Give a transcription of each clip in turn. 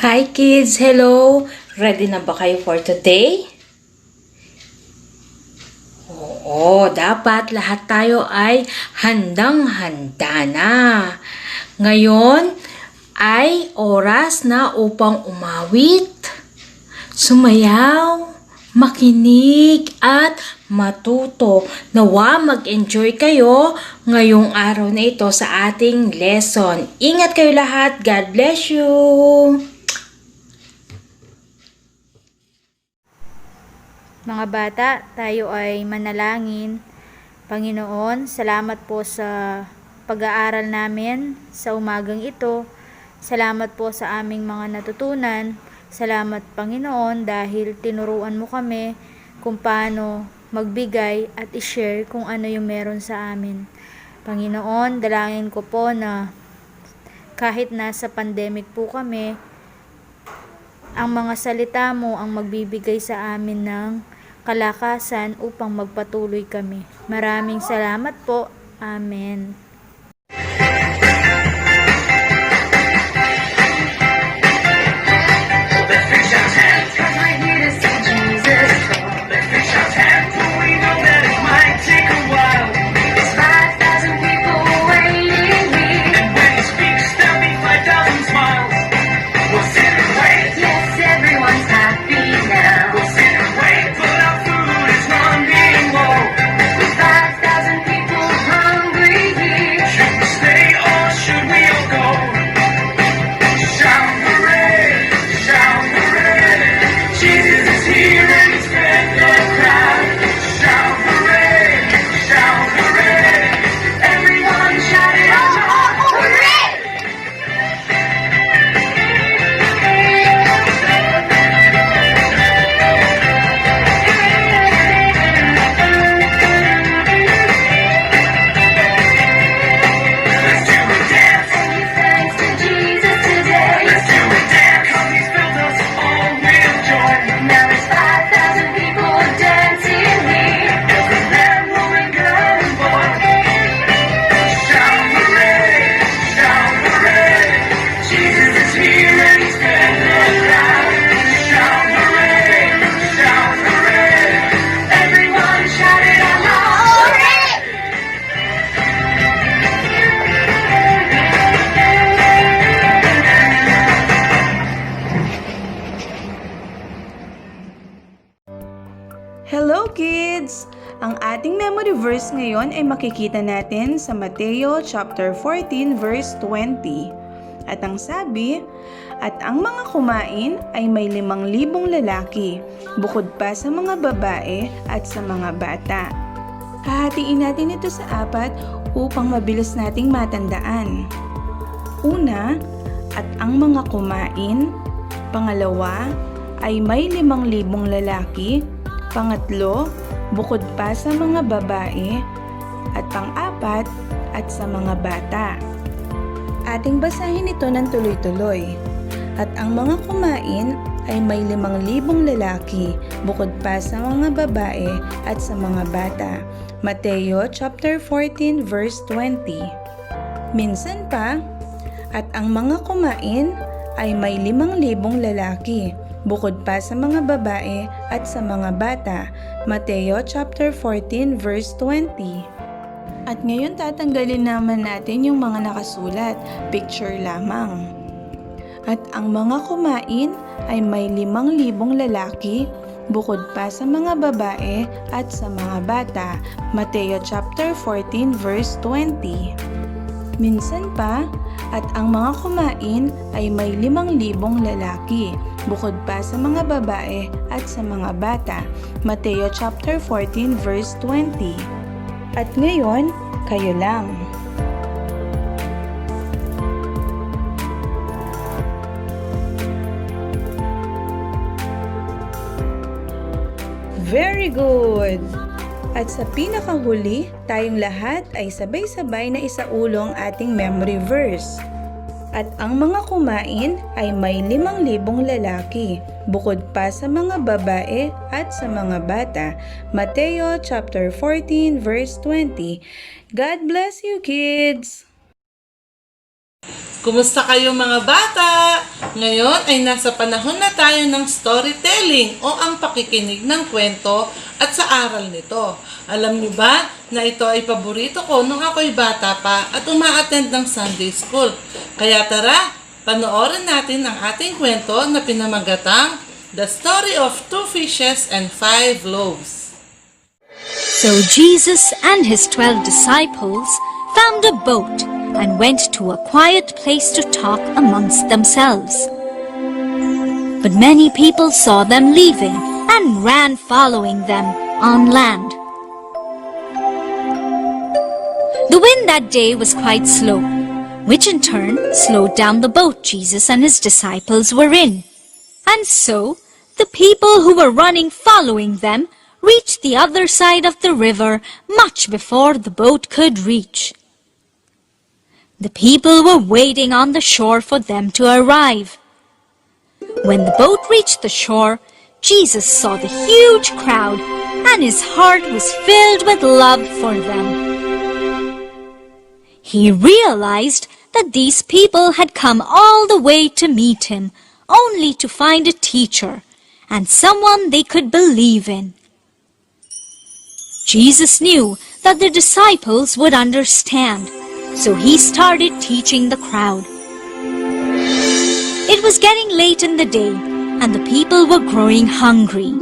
Hi kids! Hello! Ready na ba kayo for today? Oo, dapat lahat tayo ay handang-handa na. Ngayon ay oras na upang umawit, sumayaw, makinig at matuto. Nawa mag-enjoy kayo ngayong araw na ito sa ating lesson. Ingat kayo lahat. God bless you! Mga bata, tayo ay manalangin. Panginoon, salamat po sa pag-aaral namin sa umagang ito. Salamat po sa aming mga natutunan. Salamat Panginoon dahil tinuruan mo kami kung paano magbigay at i-share kung ano yung meron sa amin. Panginoon, dalangin ko po na kahit nasa pandemic po kami, ang mga salita mo ang magbibigay sa amin ng kalakasan upang magpatuloy kami. Maraming salamat po. Amen. Hello kids! Ang ating memory verse ngayon ay makikita natin sa Mateo chapter 14 verse 20. At ang sabi, at ang mga kumain ay may 5,000 lalaki, bukod pa sa mga babae at sa mga bata. Hahatiin natin ito sa 4 upang mabilis nating matandaan. Una, at ang mga kumain. Pangalawa, ay may 5,000 lalaki. Pangatlo, bukod pa sa mga babae. At pang-4, at sa mga bata. Ating basahin ito ng tuloy-tuloy. At ang mga kumain ay may 5,000 lalaki, bukod pa sa mga babae at sa mga bata. Mateo chapter 14 verse 20. Minsan pa, at ang mga kumain ay may 5,000 lalaki, bukod pa sa mga babae at sa mga bata. Mateo chapter 14 verse 20. At ngayon tatanggalin naman natin yung mga nakasulat, picture lamang. At ang mga kumain ay may 5,000 lalaki, bukod pa sa mga babae at sa mga bata. Mateo chapter 14 verse 20. Minsan pa, at ang mga kumain ay may 5,000 lalaki, bukod pa sa mga babae at sa mga bata. Mateo chapter 14 verse 20. At ngayon, kayo lang. Very good! At sa pinakahuli, tayong lahat ay sabay-sabay na isaulong ating memory verse. At ang mga kumain ay may 5,000 lalaki, bukod pa sa mga babae at sa mga bata. Mateo chapter 14 verse 20. God bless you kids! Kumusta kayo mga bata? Ngayon ay nasa panahon na tayo ng storytelling o ang pakikinig ng kwento at sa aral nito. Alam niyo ba na ito ay paborito ko nung ako'y bata pa at uma-attend ng Sunday School. Kaya tara, panoorin natin ang ating kwento na pinamagatang The Story of Two Fishes and Five Loaves. So Jesus and his 12 disciples found a boat and went to a quiet place to talk amongst themselves. But many people saw them leaving and ran following them on land. The wind that day was quite slow, which in turn slowed down the boat Jesus and his disciples were in. And so the people who were running following them reached the other side of the river much before the boat could reach. The people were waiting on the shore for them to arrive. When the boat reached the shore, Jesus saw the huge crowd, and his heart was filled with love for them. He realized that these people had come all the way to meet him, only to find a teacher and someone they could believe in. Jesus knew that the disciples would understand, so he started teaching the crowd. It was getting late in the day, and the people were growing hungry.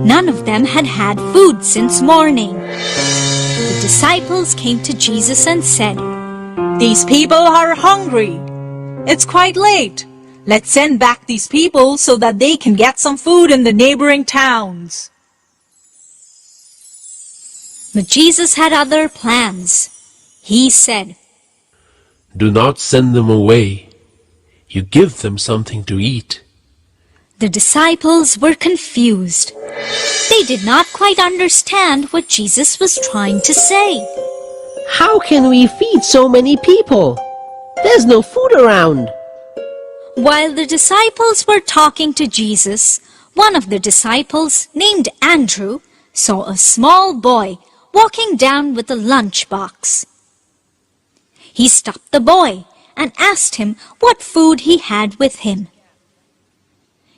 None of them had had food since morning. The disciples came to Jesus and said, "These people are hungry. It's quite late. Let's send back these people so that they can get some food in the neighboring towns." But Jesus had other plans. He said, "Do not send them away. You give them something to eat." The disciples were confused. They did not quite understand what Jesus was trying to say. How can we feed so many people? There's no food around. While the disciples were talking to Jesus, one of the disciples, named Andrew, saw a small boy walking down with a lunchbox. He stopped the boy and asked him what food he had with him.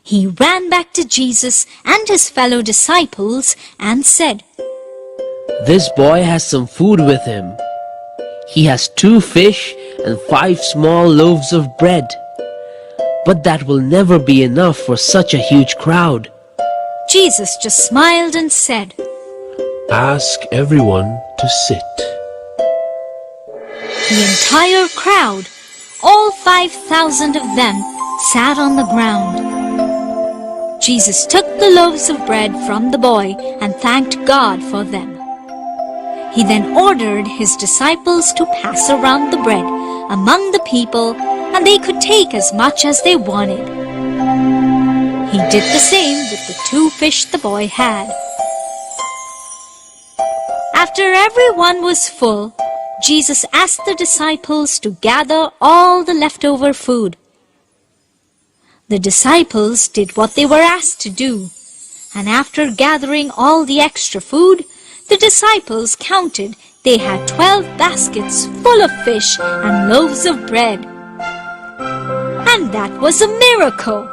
He ran back to Jesus and his fellow disciples and said, This boy has some food with him. He has 2 fish and 5 small loaves of bread. But that will never be enough for such a huge crowd. Jesus just smiled and said, Ask everyone to sit. The entire crowd, all 5,000 of them, sat on the ground. Jesus took the loaves of bread from the boy and thanked God for them. He then ordered his disciples to pass around the bread among the people, and they could take as much as they wanted. He did the same with the 2 fish the boy had. After everyone was full, Jesus asked the disciples to gather all the leftover food. The disciples did what they were asked to do, and after gathering all the extra food, the disciples counted they had 12 baskets full of fish and loaves of bread. And that was a miracle.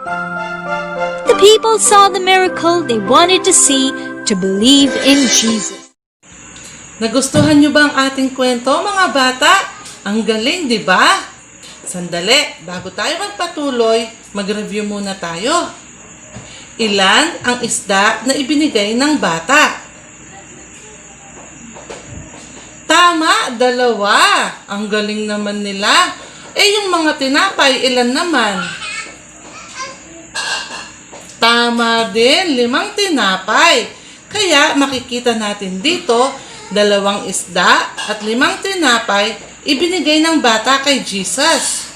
The people saw the miracle they wanted to see to believe in Jesus. Nagustuhan niyo ba ang ating kwento, mga bata? Ang galing, di ba? Sandali, bago tayo magpatuloy, mag-review muna tayo. Ilan ang isda na ibinigay ng bata? Tama, 2. Ang galing naman nila. Yung mga tinapay, ilan naman? Tama din, 5 tinapay. Kaya makikita natin dito, 2 isda at 5 tinapay ibinigay ng bata kay Jesus.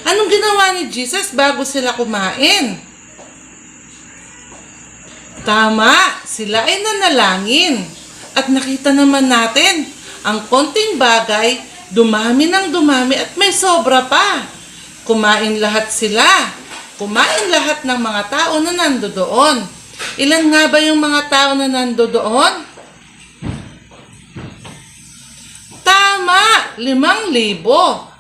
Anong ginawa ni Jesus bago sila kumain? Tama, sila ay nanalangin. At nakita naman natin, ang konting bagay, dumami ng dumami at may sobra pa. Kumain lahat sila. Kumain lahat ng mga tao na nandoon. Ilan nga ba yung mga tao na nandoon? Tama, 5,000.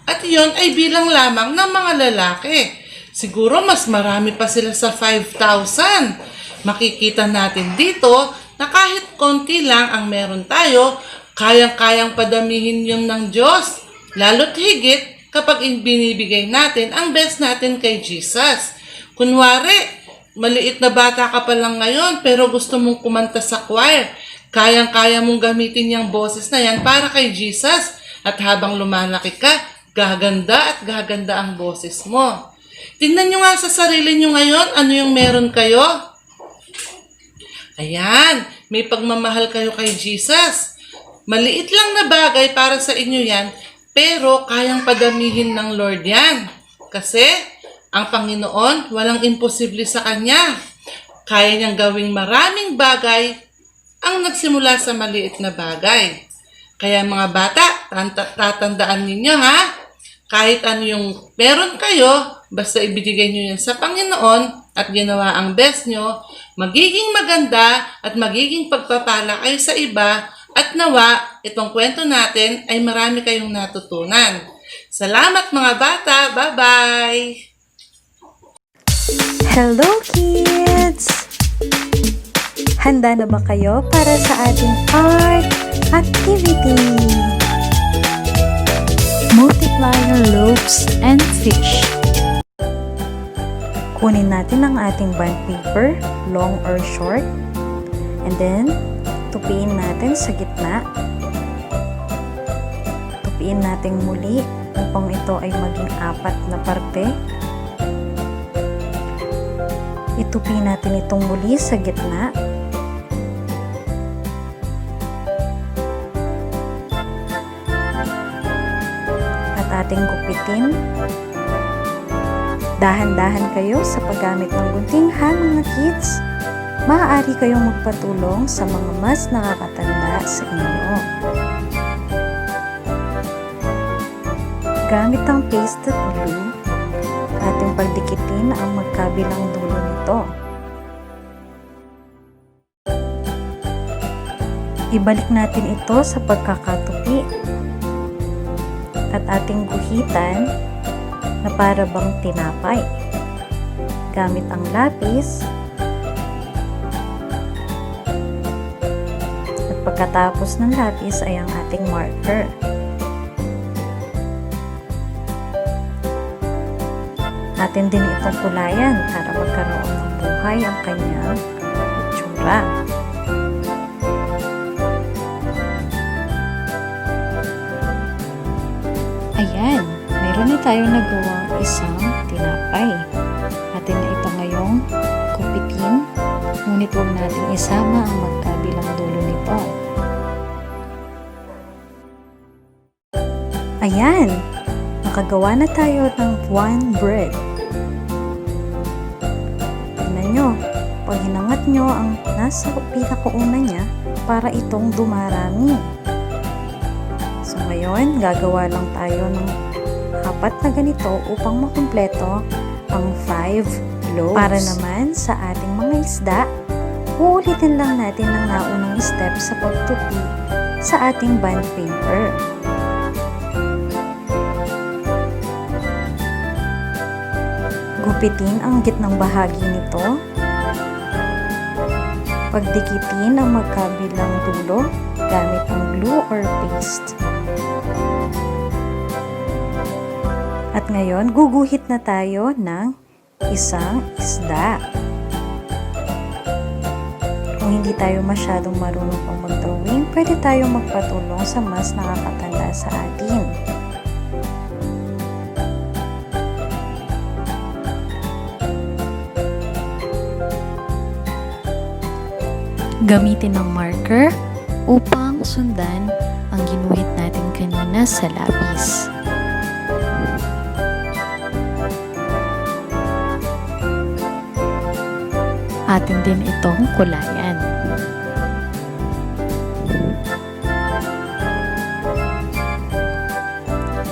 At iyon ay bilang lamang ng mga lalaki. Siguro mas marami pa sila sa 5,000. Makikita natin dito na kahit konti lang ang meron tayo, kayang-kayang padamihin yung ng Diyos. Lalo't higit kapag binibigay natin ang best natin kay Jesus. Kunwari, maliit na bata ka pa lang ngayon pero gusto mong kumanta sa choir. Kayang-kaya mong gamitin yung boses na yan para kay Jesus. At habang lumalaki ka, gaganda at gaganda ang boses mo. Tingnan nyo nga sa sarili nyo ngayon, ano yung meron kayo? Ayan, may pagmamahal kayo kay Jesus. Maliit lang na bagay para sa inyo yan, pero kayang padamihin ng Lord yan. Kasi ang Panginoon, walang imposible sa Kanya. Kaya niyang gawing maraming bagay ang nagsimula sa maliit na bagay. Kaya mga bata, tatandaan ninyo ha, kahit ano yung meron kayo, basta ibigay nyo yan sa Panginoon at ginawa ang best nyo, magiging maganda at magiging pagpapala kayo sa iba at nawa, itong kwento natin ay marami kayong natutunan. Salamat mga bata! Bye-bye! Hello kids! Handa na ba kayo para sa ating art activity? Multiplier loaves and fish. Kunin natin ang ating bond paper, long or short, and then tupiin natin sa gitna. Tupiin natin muli upang ito ay maging 4 na parte. Itupi natin itong muli sa gitna. At ating gupitin. Dahan-dahan kayo sa paggamit ng gunting ha mga kids. Maaari kayong magpatulong sa mga mas nakakatanda sa inyo. Gamit ang pasted glue, ating pagdikitin ang magkabilang dulo nito. Ibalik natin ito sa pagkakatupi at ating guhitan na para bang tinapay. Gamit ang lapis at pagkatapos ng lapis ay ang ating marker. Atin din itong kulayan para magkaroon ng buhay ang kanyang itsura. Ayan, meron na tayong nagawang isang tinapay. Atin na ito ngayong kupitin, ngunit huwag natin isama ang magkabilang dulo nito. Ayan, nakagawa na tayo ng one bread. Tingnan nyo, pag hinangat nyo ang nasa pinakauna niya para itong dumarami. So ngayon, gagawa lang tayo ng 4 na ganito upang makumpleto ang 5 loaves. Para naman sa ating mga isda, uulitin lang natin ang naunang step sa pagtupi sa ating bond paper. Gupitin ang gitnang bahagi nito. Pagdikitin ang magkabilang dulo gamit ang glue or paste. At ngayon, guguhit na tayo ng isang isda. Kung hindi tayo masyadong marunong pang mag-drawing, pwede tayong magpatulong sa mas nakakatanda sa atin. Gamitin ang marker upang sundan ang ginuhit natin kanina sa lapis. Atin din itong kulayan.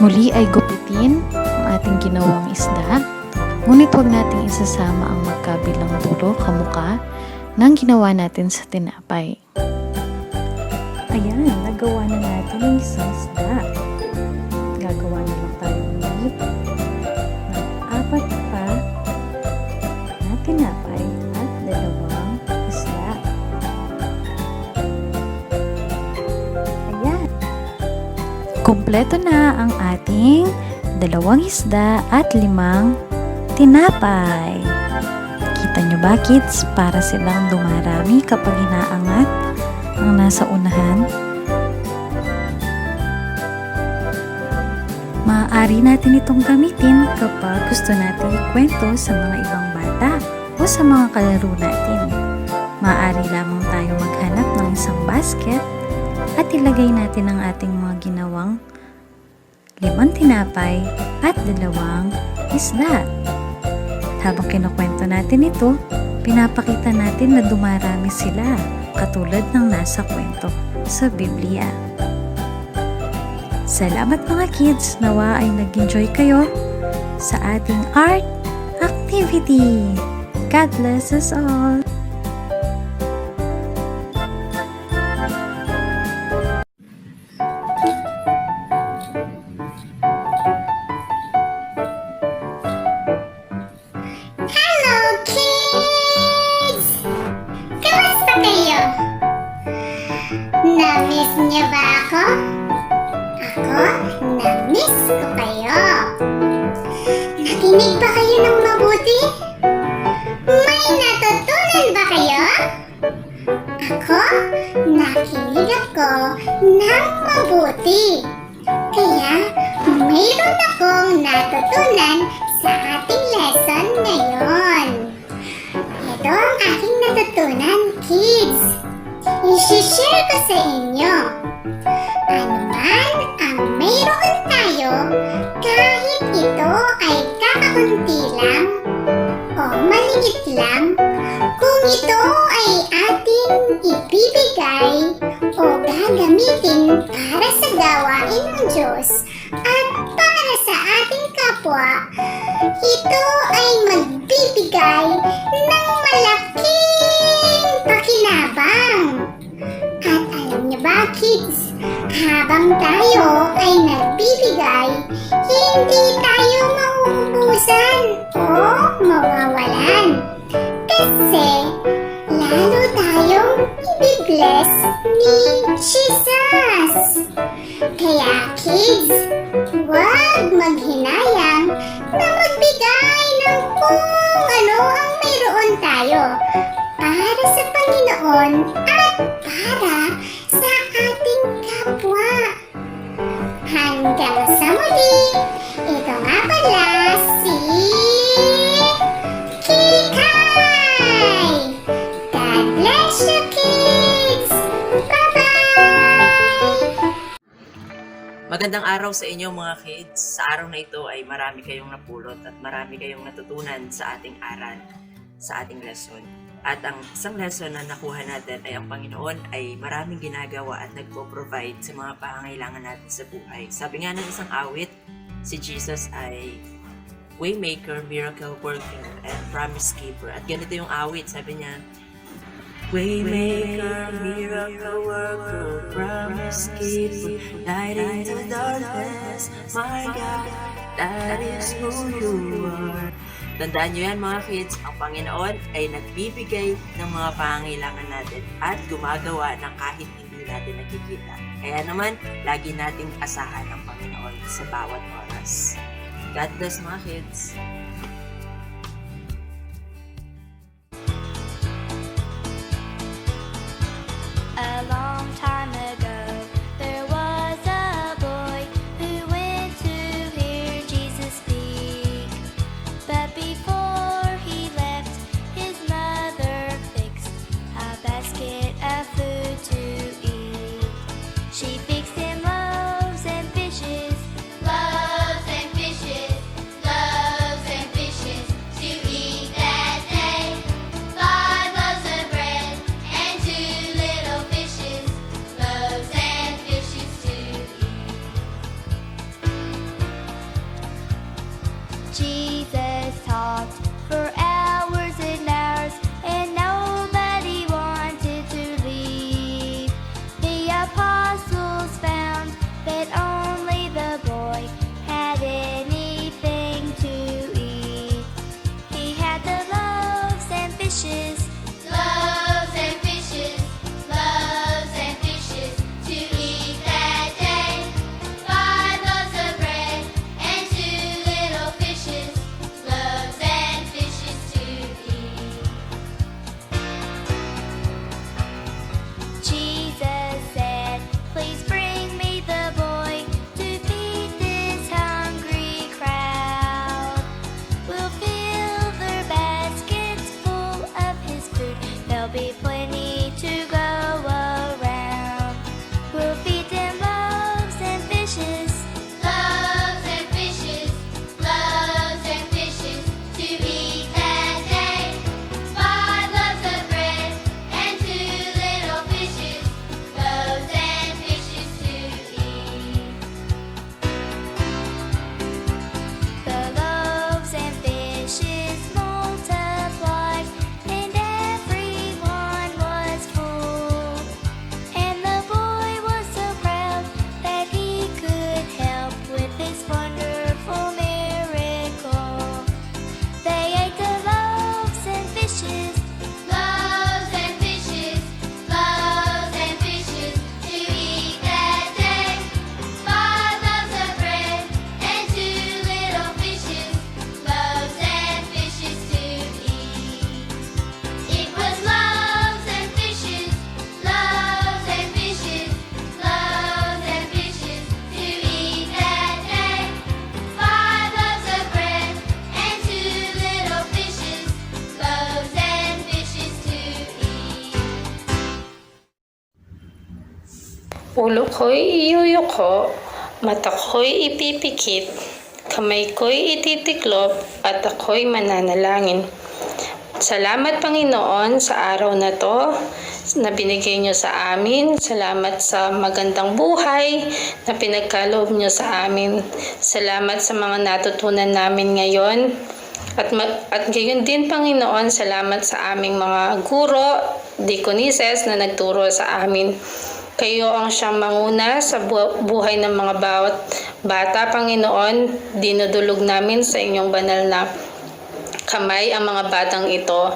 Muli ay gupitin ang ating ginawang isda, ngunit huwag nating isasama ang magkabilang dulo kamukha ng ginawa natin sa tinapay. Ayan, nagawa na natin ang isang isda. Gagawa na lang tayo Kumpleto na ang ating 2 isda at 5 tinapay. Kita nyo ba, kids? Para silang dumarami kapag inaangat ang nasa unahan. Maaari natin itong gamitin kapag gusto natin ikwento sa mga ibang bata o sa mga kalaro natin. Maaari lamang tayo maghanap ng isang basket at ilagay natin ang ating mga ginawang 5 tinapay at 2 isda. Habang kinukwento natin ito, pinapakita natin na dumarami sila katulad ng nasa kwento sa Biblia. Salamat mga kids, nawa ay nag-enjoy kayo sa ating art activity. God bless us all! Hello, kids! Kamusta kayo? Na-miss niyo ba ako? Ako, na-miss ko kayo. Nakinig ba kayo ng mabuti? May natutunan ba kayo? Ako, nakinig ako ng mabuti. Kaya, mayroon akong natutunan sa ating lesson ngayon. Ito ang aking natutunan, kids. I-share ko sa inyo. Ano man ang mayroon tayo, kahit ito ay kakakunti lang o maliit lang, kung ito ay ating ibibigay o gagamitin para sa gawain ng Diyos at para sa ating kapwa, ito ay magbibigay ng malaking pakinabang. At alam niyo ba, kids, habang tayo ay nagbibigay, hindi tayo mauubusan o mawawalan. Kasi lalo tayong ibibless ni Jesus. Kaya kids, huwag maghinayang na magbigay ng kung ano ang mayroon tayo para sa Panginoon at para sa ating kapwa. Hanggang sa muli, ito nga pala si Kikay! God bless you, kids! Bye-bye! Magandang araw sa inyo mga kids. Sa araw na ito ay marami kayong napulot at marami kayong natutunan sa ating aral, sa ating lesson. At ang isang lesson na nakuha natin ay ang Panginoon ay maraming ginagawa at nagpo-provide sa mga pangangailangan natin sa buhay. Sabi nga ng isang awit, si Jesus ay Waymaker, Miracle Worker, and Promise Keeper. At ganito yung awit, sabi niya, Waymaker, Miracle Worker, Promise Keeper, Light in the darkness, my God, that is who you are. Tandaan nyo yan mga kids, ang Panginoon ay nagbibigay ng mga pangangailangan natin at gumagawa ng kahit hindi natin nakikita. Kaya naman, lagi nating asahan ang Panginoon sa bawat oras. God bless mga kids! A long time ago, there was a boy who went to hear Jesus speak. But before he left, his mother fixed a basket of food to eat. She fixed him loaves and fishes, loaves and fishes, loaves and fishes to eat that day. 5 loaves of bread and 2 little fishes, loaves and fishes to eat. Jesus talked for hours and hours, and nobody wanted to leave. The apostles found that only the boy had anything to eat. He had the loaves and fishes, loaves and fishes, loaves and fishes to eat that day. 5 Ulo ko'y iyuyuko, mata ko'y ipipikit, kamay ko'y ititiklop at ako'y mananalangin. Salamat Panginoon sa araw na to na binigay niyo sa amin. Salamat sa magandang buhay na pinagkaloob niyo sa amin. Salamat sa mga natutunan namin ngayon. At gayon din Panginoon, salamat sa aming mga guro, deaconesses na nagturo sa amin. Kayo ang siyang manguna sa buhay ng mga bawat bata, Panginoon. Dinudulog namin sa inyong banal na kamay ang mga batang ito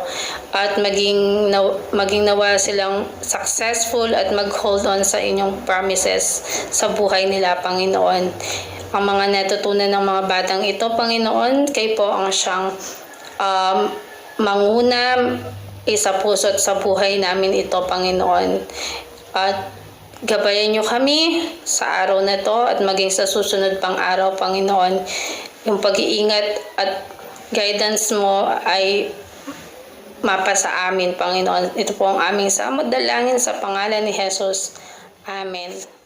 at maging nawa silang successful at mag-hold on sa inyong promises sa buhay nila, Panginoon. Ang mga natutunan ng mga batang ito, Panginoon, kayo po ang siyang manguna, isa puso't sa buhay namin ito, Panginoon. At gabayan niyo kami sa araw na to at maging sa susunod pang araw, Panginoon. Yung pag-iingat at guidance mo ay mapa sa amin, Panginoon. Ito po ang aming samot dalangin sa pangalan ni Jesus. Amen.